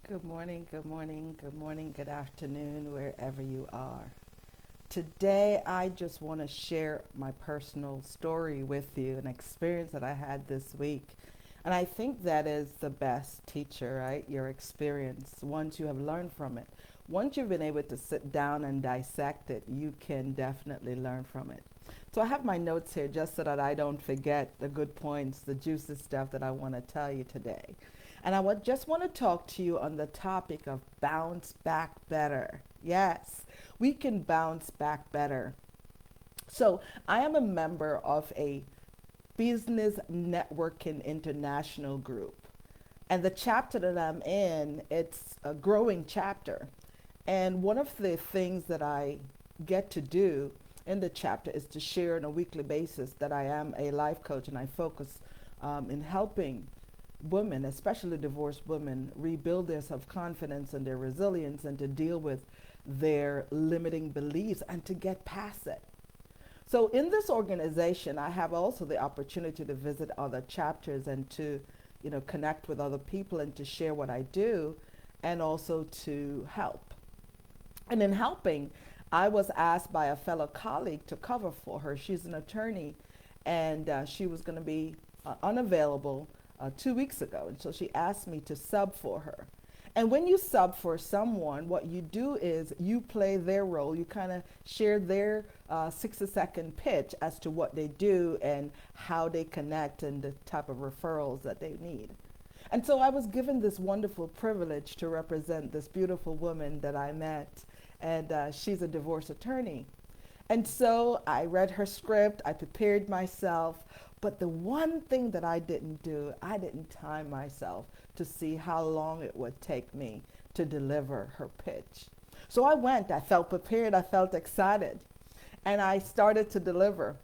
Good morning, good morning, good morning, good afternoon, wherever you are. Today, I just want to share my personal story with you, an experience that I had this week. And I think that is the best teacher, right? Your experience, once you have learned from it. Once you've been able to sit down and dissect it, you can definitely learn from it. So I have my notes here just so that I don't forget the good points, the juicy stuff that I want to tell you today. And just want to talk to you on the topic of bounce back better. Yes, we can bounce back better. So I am a member of a business networking international group. And the chapter that I'm in, it's a growing chapter. And one of the things that I get to do in the chapter is to share on a weekly basis that I am a life coach and I focus in helping women, especially divorced women, rebuild their self confidence and their resilience and to deal with their limiting beliefs and to get past it. So, in this organization, I have also the opportunity to visit other chapters and to, connect with other people and to share what I do and also to help. And in helping, I was asked by a fellow colleague to cover for her. She's an attorney and she was going to be unavailable 2 weeks ago. And so she asked me to sub for her. And when you sub for someone, what you do is you play their role. You kind of share their 60-second pitch as to what they do and how they connect and the type of referrals that they need. And so I was given this wonderful privilege to represent this beautiful woman that I met. And she's a divorce attorney. And so I read her script, I prepared myself, but the one thing that I didn't do, I didn't time myself to see how long it would take me to deliver her pitch. So I went, I felt prepared, I felt excited, and I started to deliver.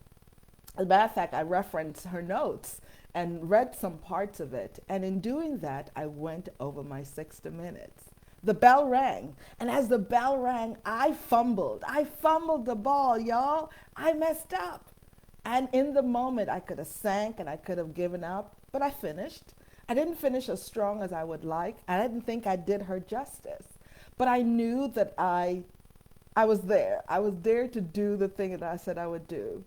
As a matter of fact, I referenced her notes and read some parts of it, and in doing that, I went over my 60 minutes. The bell rang, and as the bell rang, I fumbled. I fumbled the ball, y'all. I messed up. And in the moment, I could have sank and I could have given up, but I finished. I didn't finish as strong as I would like. I didn't think I did her justice, but I knew that I was there. I was there to do the thing that I said I would do.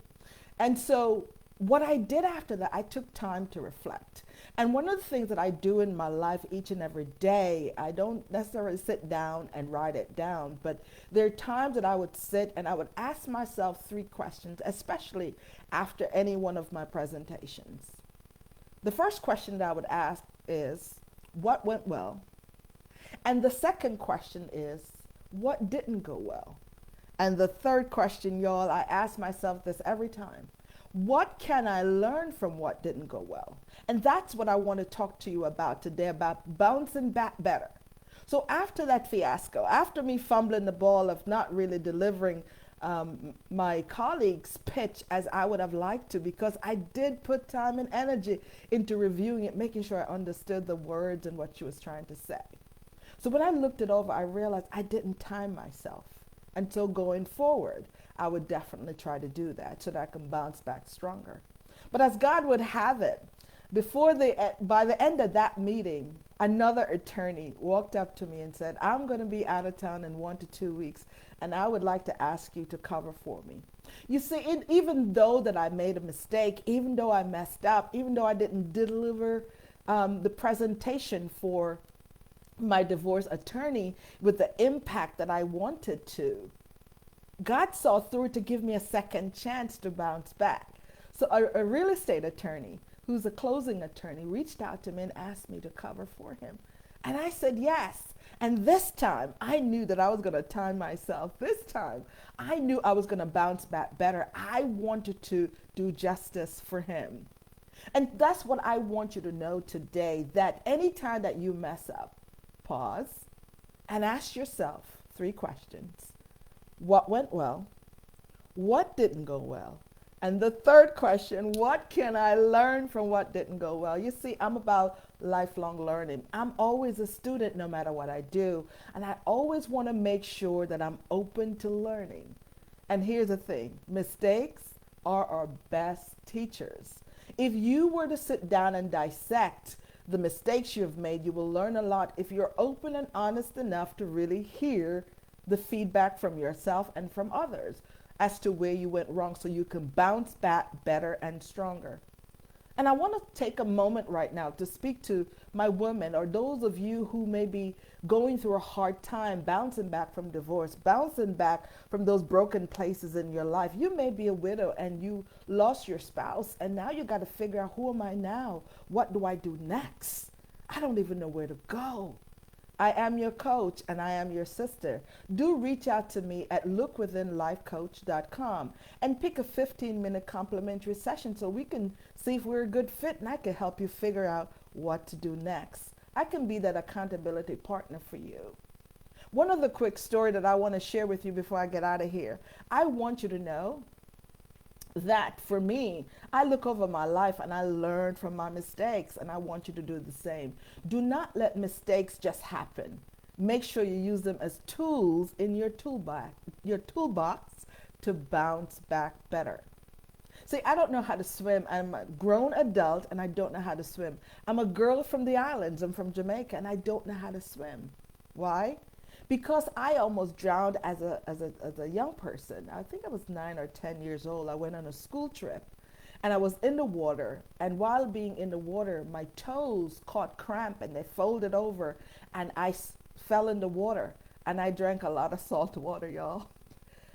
And so what I did after that, I took time to reflect. And one of the things that I do in my life each and every day, I don't necessarily sit down and write it down, but there are times that I would sit and I would ask myself 3 questions, especially after any one of my presentations. The first question that I would ask is, what went well? And the second question is, what didn't go well? And the third question, y'all, I ask myself this every time. What can I learn from what didn't go well? And that's what I want to talk to you about today, about bouncing back better. So after that fiasco, after me fumbling the ball of not really delivering my colleague's pitch as I would have liked to, because I did put time and energy into reviewing it, making sure I understood the words and what she was trying to say. So when I looked it over, I realized I didn't time myself. And so going forward, I would definitely try to do that so that I can bounce back stronger. But as God would have it, by the end of that meeting, another attorney walked up to me and said, I'm going to be out of town in 1 to 2 weeks, and I would like to ask you to cover for me. You see, even though that I made a mistake, even though I messed up, even though I didn't deliver the presentation for my divorce attorney with the impact that I wanted to, God saw through it to give me a second chance to bounce back. So a real estate attorney who's a closing attorney reached out to me and asked me to cover for him. And I said yes. And this time I knew that I was going to time myself. This time I knew I was going to bounce back better. I wanted to do justice for him. And that's what I want you to know today, that anytime that you mess up, pause and ask yourself 3 questions. What went well? What didn't go well? And the third question, what can I learn from what didn't go well? You see, I'm about lifelong learning. I'm always a student no matter what I do. And I always want to make sure that I'm open to learning. And here's the thing, mistakes are our best teachers. If you were to sit down and dissect the mistakes you've made. You will learn a lot if you're open and honest enough to really hear the feedback from yourself and from others as to where you went wrong so you can bounce back better and stronger. And I want to take a moment right now to speak to my women or those of you who may be going through a hard time, bouncing back from divorce, bouncing back from those broken places in your life. You may be a widow and you lost your spouse, and now you got to figure out, who am I now? What do I do next? I don't even know where to go. I am your coach and I am your sister. Do reach out to me at lookwithinlifecoach.com and pick a 15-minute complimentary session so we can see if we're a good fit, and I can help you figure out what to do next. I can be that accountability partner for you. One other quick story that I want to share with you before I get out of here. I want you to know that for me, I look over my life and I learn from my mistakes, and I want you to do the same. Do not let mistakes just happen. Make sure you use them as tools in your toolbox to bounce back better. See, I don't know how to swim. I'm a grown adult and I don't know how to swim. I'm a girl from the islands. I'm from Jamaica and I don't know how to swim. Why? Because I almost drowned as a young person. I think I was 9 or 10 years old. I went on a school trip and I was in the water. And while being in the water, my toes caught cramp and they folded over, and I fell in the water, and I drank a lot of salt water, y'all.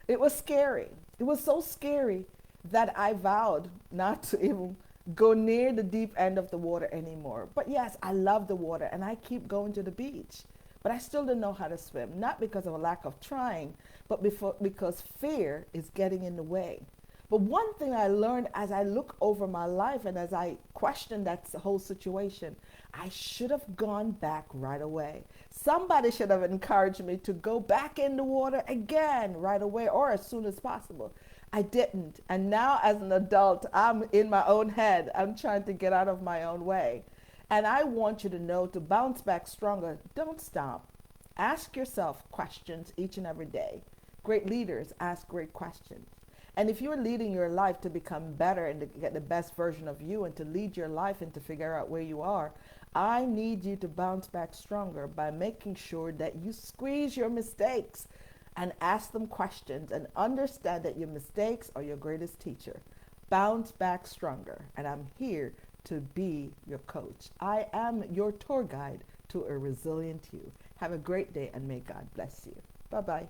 It was scary. It was so scary that I vowed not to even go near the deep end of the water anymore. But yes, I love the water and I keep going to the beach. But I still didn't know how to swim, not because of a lack of trying, but because fear is getting in the way. But one thing I learned as I look over my life and as I question that whole situation, I should have gone back right away. Somebody should have encouraged me to go back in the water again right away, or as soon as possible. I didn't. And now as an adult, I'm in my own head. I'm trying to get out of my own way. And I want you to know, to bounce back stronger, don't stop. Ask yourself questions each and every day. Great leaders ask great questions. And if you're leading your life to become better and to get the best version of you and to lead your life and to figure out where you are, I need you to bounce back stronger by making sure that you squeeze your mistakes and ask them questions and understand that your mistakes are your greatest teacher. Bounce back stronger. And I'm here to be your coach. I am your tour guide to a resilient you. Have a great day and may God bless you. Bye-bye.